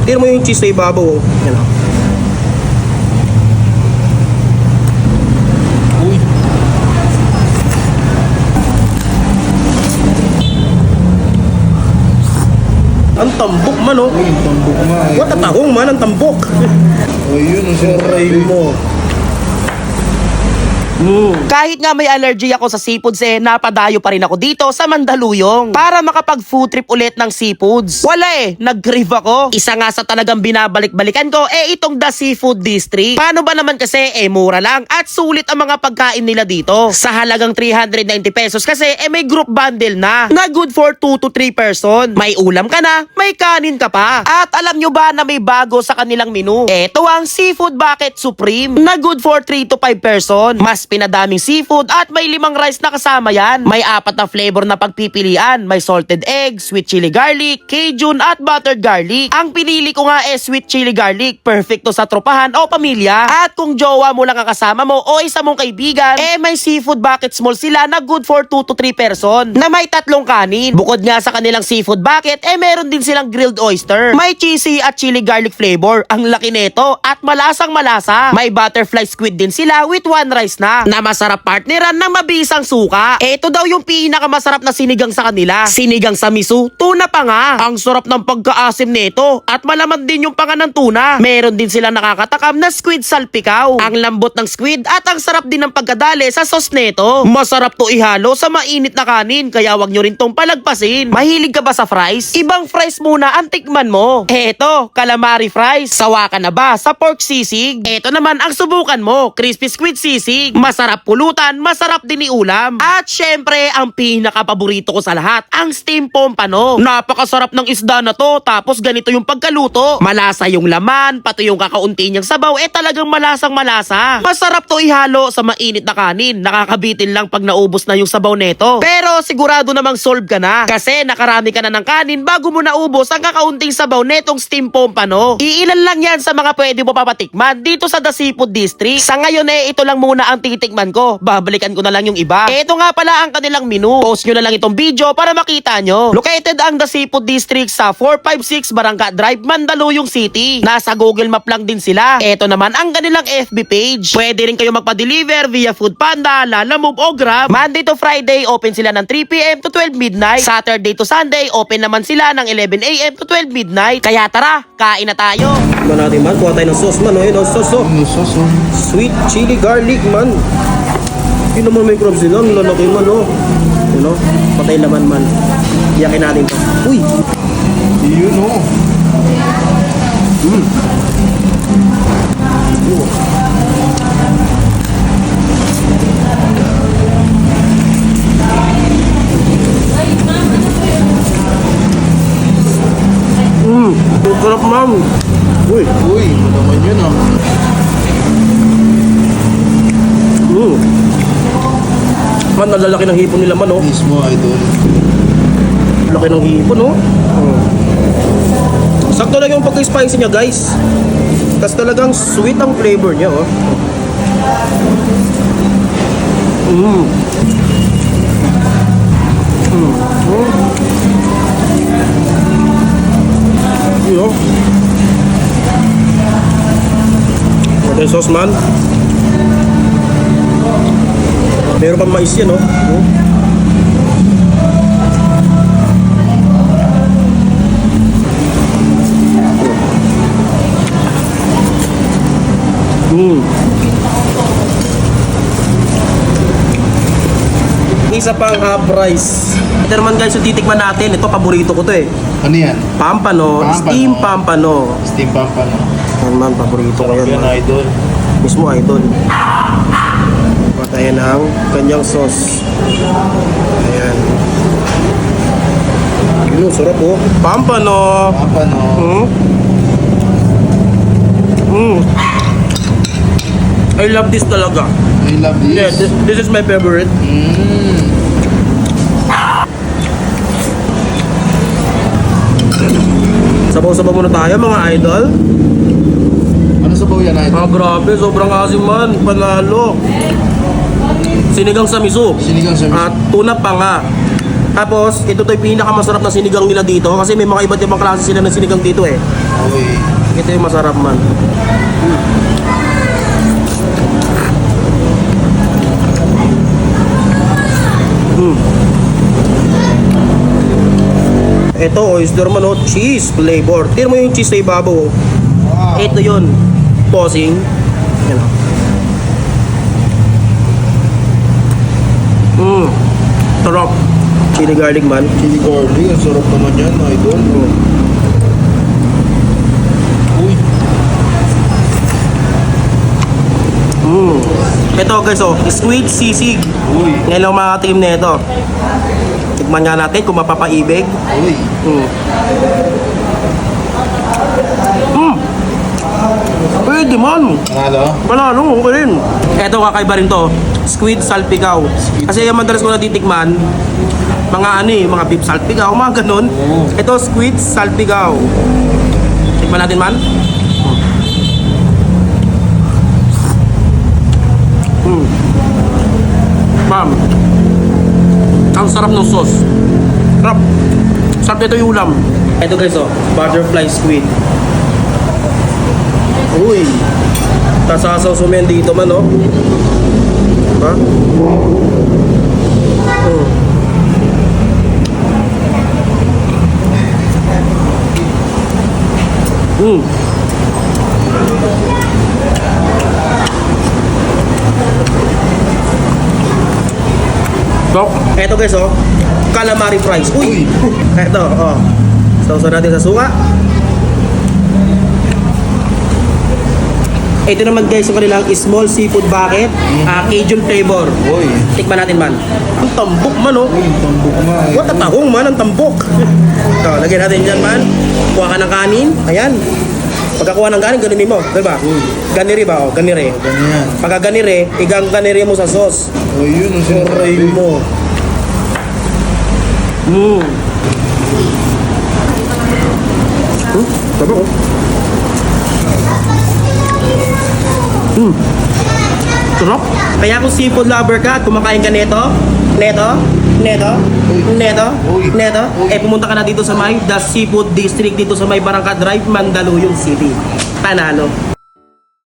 Tira mo yung cheese sa ibabaw. Oh. Yan o. Uy. Ang tambok man o. Uy, ang tambok nga. What a tahong man, ang tambok. O yun, ang Aray sinasabi. mo. Kahit nga may allergy ako sa seafoods napadayo pa rin ako dito sa Mandaluyong para makapag food trip ulit ng seafoods. Wala nag-crave ako. Isa nga sa talagang binabalik-balikan ko itong The Seafood District. Paano ba naman kasi mura lang at sulit ang mga pagkain nila dito. Sa halagang 390 pesos kasi may group bundle na good for 2 to 3 person. May ulam ka na, may kanin ka pa. At alam nyo ba na may bago sa kanilang menu? Ito ang Seafood Bucket Supreme na good for 3 to 5 person. Mas pinadaming seafood at may 5 rice na kasama yan. May 4 na flavor na pagpipilian. May salted egg, sweet chili garlic, Cajun at buttered garlic. Ang pinili ko nga sweet chili garlic. Perfect to sa tropahan o pamilya. At kung jowa mo lang ang kasama mo o isa mong kaibigan, may seafood bucket small sila na good for 2 to 3 person na may 3 kanin. Bukod nga sa kanilang seafood bucket, meron din silang grilled oyster. May cheesy at chili garlic flavor. Ang laki nito at malasang malasa. May butterfly squid din sila with 1 rice na masarap partneran ng mabisang suka. Ito daw yung pinakamasarap na sinigang sa kanila. Sinigang sa miso, tuna pa nga. Ang sarap ng pagkaasim nito at malaman din yung panga ng tuna. Meron din silang nakakatakam na squid salpikaw. Ang lambot ng squid at ang sarap din ng pagkadali sa sauce nito. Masarap to ihalo sa mainit na kanin kaya wag nyo rin tong palagpasin. Mahilig ka ba sa fries? Ibang fries muna ang tikman mo. Eto, calamari fries. Sawa ka na ba sa pork sisig? Eto naman ang subukan mo, crispy squid sisig. Masarap pulutan, masarap din iulam. At syempre, ang pinaka-paborito ko sa lahat, ang steam pompano. Napakasarap ng isda na to, tapos ganito yung pagkaluto. Malasa yung laman, pati yung kakaunti niyang sabaw, talagang malasang malasa. Masarap to ihalo sa mainit na kanin. Nakakabitin lang pag naubos na yung sabaw neto. Pero sigurado namang solve ka na. Kasi nakarami ka na ng kanin bago mo naubos ang kakaunting sabaw netong steam pompano. Iilan lang yan sa mga pwede mo papatikman dito sa The Seafood District. Sa ngayon ito lang muna ang titikman ko. Babalikan ko na lang yung iba. Ito nga pala ang kanilang menu. Post nyo na lang itong video para makita nyo. Located ang The Seafood District sa 456 Barangka Drive, Mandaluyong City. Nasa Google Map lang din sila. Ito naman ang kanilang FB page. Pwede rin kayo magpa-deliver via Foodpanda, Lalamove o Grab. Monday to Friday, open sila ng 3 p.m. to 12 midnight. Saturday to Sunday, open naman sila ng 11 a.m. to 12 midnight. Kaya tara, kain na tayo. Tignan natin man. Kuha tayo ng sauce man. Yun ang sauce. Ano sauce, oh? Sweet chili garlic man. Yun naman may crabs nila. Ang lalaki man o. Yun o. Patay laman man. Iyakin natin to. Uy! Yun, oh. Ang sarap man. Uy! Uy, ano naman yun, ah. Man, ang lalaki ng hipon nila man o. Mismo, idol. Laki ng hipon o. Sakto lang yung pagka-spicy niya guys. Tapos talagang sweet ang flavor niya oh. Yun o. Ito yung sauce man. Meron pang mais yan oh. Isa pang half rice. Ito naman guys, yung titikman natin. Ito, paborito ko to eh. Ano yan? Pampano, Pampano. steam pampano. Steam pampano. Yan man, paborito ko Sarap yan yan, man. idol. Mismo idol. Patayin ang kanyang sauce. Ayan. Yun, sarap oh. Pampano. Pampano. I love this talaga. I love this. Yeah, this is my favorite. Sabaw-sabaw muna tayo mga idol. Ano sabaw yan, idol? Grabe, sobrang asim man. Panalo. Sinigang sa miso. Sinigang sa miso. At tuna pa nga. Tapos, ito to yung pinakamasarap na sinigang nila dito kasi may mga iba't ibang klase sila ng sinigang dito eh. Okay. Ito yung masarap man. Ito, oyster man oh, cheese flavor. Tira mo yung cheese sa ibabaw oh. Wow. Ito yun. Posing. Yan o. Sarap. Chili garlic man. Chili garlic. Ang sarap naman yan, idol. Uy. Ito guys oh, sweet sisig. Uy. Ngayon lang makakatim na ito. Tikman nga natin kung mapapaibig. Uy. Pwede man. Panalo? Panalo, okay rin. Ito kakaiba rin to. Squid salpikaw. Kasi yung madalas ko natitikman, mga ano eh, mga beef salpikaw, mga ganun. Ito squid salpikaw. Tikman natin man. Ma'am, ang sarap ng sauce. Sarap. Sarap nito yung ulam. Ito guys oh, butterfly squid. Uy. Tasasaw sumen dito man oh. Diba? So, eto guys oh, calamari fries. Uy! Eto, oh. Sausaw natin sa suka. Ito naman guys yung kanilang small seafood bucket, Cajun flavor. Uy. Tikman natin man. Ang tambok man oh. Uy, tambok nga. What a tahong man, ang tambok. So, lagyan natin dyan man. Kuha ka ng kanin. Ayan. Pagkakuha ng kanin, ganunin mo. Diba? Ganiri ba? Oh, ganiri. Ganyan. Pagka ganiri, igang ganiri mo sa sauce. Uy, yun ang Aray sinasabi. mo. Sarap oh. Sarap. Kaya kung seafood lover ka at kumakain ka neto, pumunta ka na dito sa may The Seafood District dito sa may Barangka Drive, Mandaluyong City. Panalo.